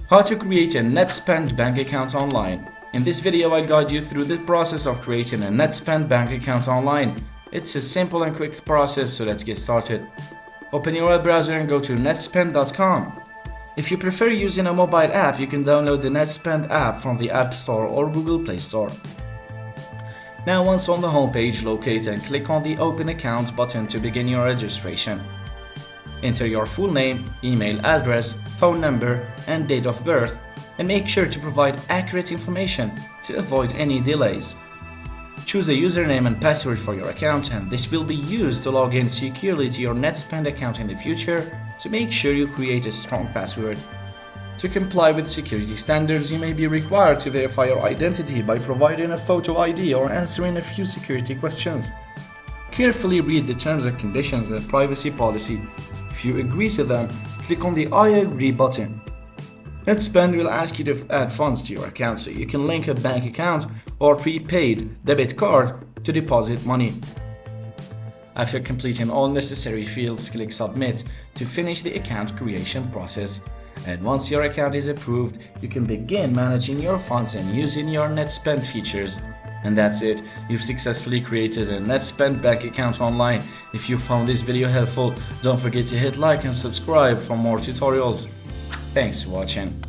How to create a Netspend bank account online. In this video, I'll guide you through the process of creating a Netspend bank account online. It's a simple and quick process, so let's get started. Open your web browser and go to netspend.com. If you prefer using a mobile app, you can download the Netspend app from the App Store or Google Play Store. Now, once on the homepage, locate and click on the Open Account button to begin your registration. Enter your full name, email address, phone number, and date of birth, and make sure to provide accurate information to avoid any delays. Choose a username and password for your account, and this will be used to log in securely to your Netspend account in the future, so make sure you create a strong password. To comply with security standards, you may be required to verify your identity by providing a photo ID or answering a few security questions. Carefully read the terms and conditions and privacy policy. If you agree to them, click on the I agree button. Netspend will ask you to add funds to your account, so you can link a bank account or prepaid debit card to deposit money. After completing all necessary fields, click Submit to finish the account creation process. And once your account is approved, you can begin managing your funds and using your Netspend features. And that's it. You've successfully created a Netspend bank account online. If you found this video helpful, don't forget to hit like and subscribe for more tutorials. Thanks for watching.